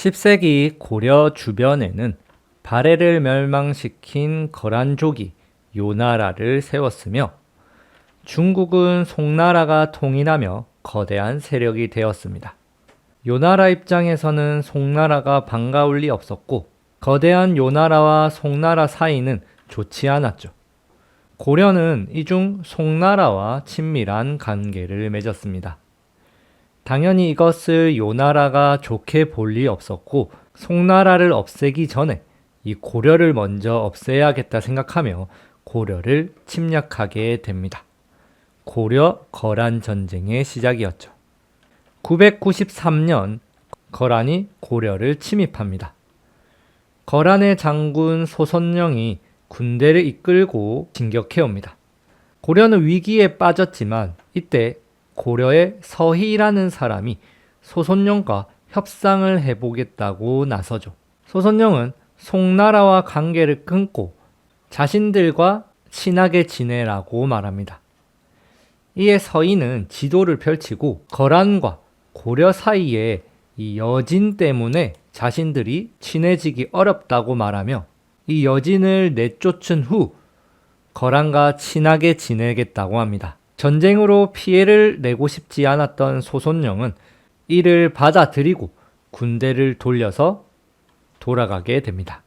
10세기 고려 주변에는 발해를 멸망시킨 거란족이 요나라를 세웠으며 중국은 송나라가 통일하며 거대한 세력이 되었습니다. 요나라 입장에서는 송나라가 반가울 리 없었고 거대한 요나라와 송나라 사이는 좋지 않았죠. 고려는 이중 송나라와 친밀한 관계를 맺었습니다. 당연히 이것을 요나라가 좋게 볼 리 없었고 송나라를 없애기 전에 이 고려를 먼저 없애야겠다 생각하며 고려를 침략하게 됩니다. 고려 거란 전쟁의 시작이었죠. 993년 거란이 고려를 침입합니다. 거란의 장군 소선영이 군대를 이끌고 진격해 옵니다. 고려는 위기에 빠졌지만 이때 고려의 서희라는 사람이 소선영과 협상을 해보겠다고 나서죠. 소선영은 송나라와 관계를 끊고 자신들과 친하게 지내라고 말합니다. 이에 서희는 지도를 펼치고 거란과 고려 사이에 이 여진 때문에 자신들이 친해지기 어렵다고 말하며 이 여진을 내쫓은 후 거란과 친하게 지내겠다고 합니다. 전쟁으로 피해를 내고 싶지 않았던 소선영은 이를 받아들이고 군대를 돌려서 돌아가게 됩니다.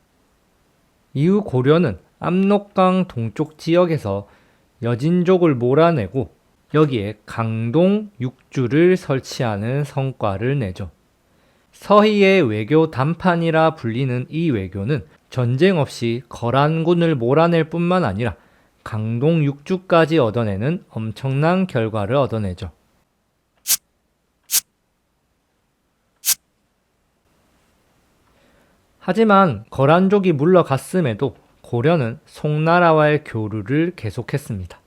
이후 고려는 압록강 동쪽 지역에서 여진족을 몰아내고 여기에 강동 6주를 설치하는 성과를 내죠. 서희의 외교 단판이라 불리는 이 외교는 전쟁 없이 거란군을 몰아낼 뿐만 아니라 강동 6주까지 얻어내는 엄청난 결과를 얻어내죠. 하지만 거란족이 물러갔음에도 고려는 송나라와의 교류를 계속했습니다.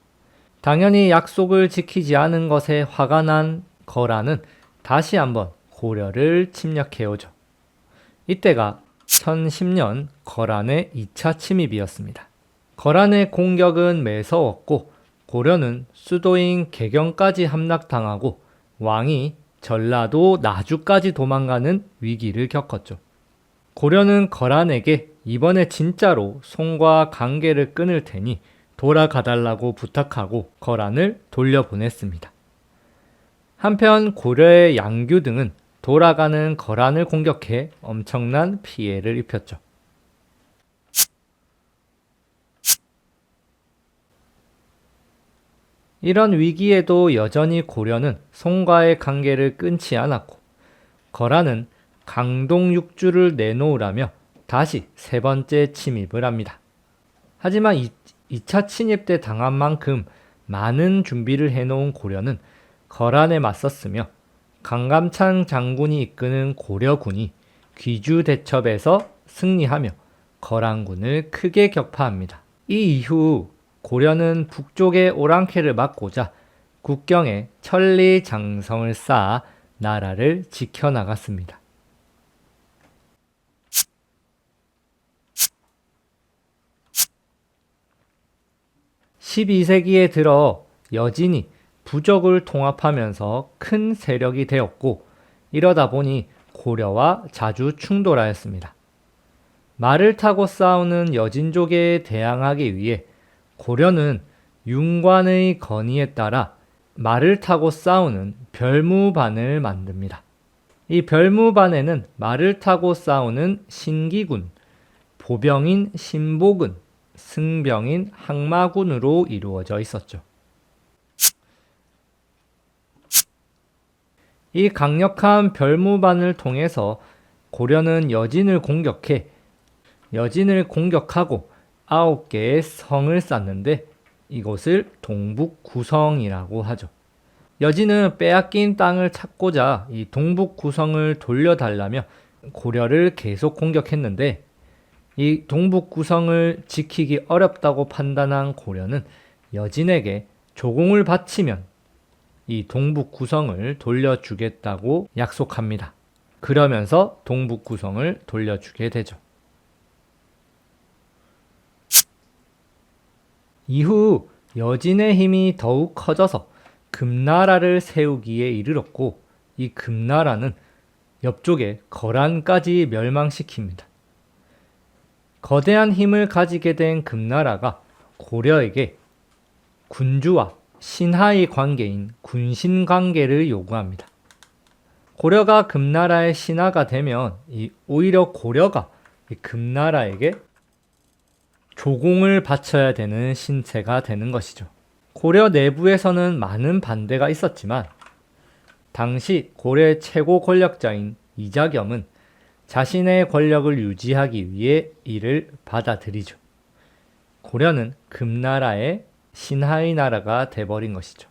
당연히 약속을 지키지 않은 것에 화가 난 거란은 다시 한번 고려를 침략해오죠. 이때가 1010년 거란의 2차 침입이었습니다. 거란의 공격은 매서웠고 고려는 수도인 개경까지 함락당하고 왕이 전라도 나주까지 도망가는 위기를 겪었죠. 고려는 거란에게 이번에 진짜로 송과 관계를 끊을 테니 돌아가달라고 부탁하고 거란을 돌려보냈습니다. 한편 고려의 양규 등은 돌아가는 거란을 공격해 엄청난 피해를 입혔죠. 이런 위기에도 여전히 고려는 송과의 관계를 끊지 않았고 거란은 강동 6주를 내놓으라며 다시 세 번째 침입을 합니다. 하지만 2차 침입 때 당한 만큼 많은 준비를 해놓은 고려는 거란에 맞섰으며 강감찬 장군이 이끄는 고려군이 귀주 대첩에서 승리하며 거란군을 크게 격파합니다. 이 이후 고려는 북쪽의 오랑캐를 막고자 국경에 천리장성을 쌓아 나라를 지켜나갔습니다. 12세기에 들어 여진이 부족을 통합하면서 큰 세력이 되었고 이러다 보니 고려와 자주 충돌하였습니다. 말을 타고 싸우는 여진족에 대항하기 위해 고려는 윤관의 건의에 따라 말을 타고 싸우는 별무반을 만듭니다. 이 별무반에는 말을 타고 싸우는 신기군, 보병인 신복군, 승병인 항마군으로 이루어져 있었죠. 이 강력한 별무반을 통해서 고려는 여진을 공격하고 9개의 성을 쌓는데 이곳을 동북구성이라고 하죠. 여진은 빼앗긴 땅을 찾고자 이 동북구성을 돌려달라며 고려를 계속 공격했는데 이 동북구성을 지키기 어렵다고 판단한 고려는 여진에게 조공을 바치면 이 동북구성을 돌려주겠다고 약속합니다. 그러면서 동북구성을 돌려주게 되죠. 이후 여진의 힘이 더욱 커져서 금나라를 세우기에 이르렀고 이 금나라는 옆쪽에 거란까지 멸망시킵니다. 거대한 힘을 가지게 된 금나라가 고려에게 군주와 신하의 관계인 군신관계를 요구합니다. 고려가 금나라의 신하가 되면 오히려 고려가 금나라에게 조공을 바쳐야 되는 신세가 되는 것이죠. 고려 내부에서는 많은 반대가 있었지만 당시 고려의 최고 권력자인 이자겸은 자신의 권력을 유지하기 위해 이를 받아들이죠. 고려는 금나라의 신하의 나라가 돼버린 것이죠.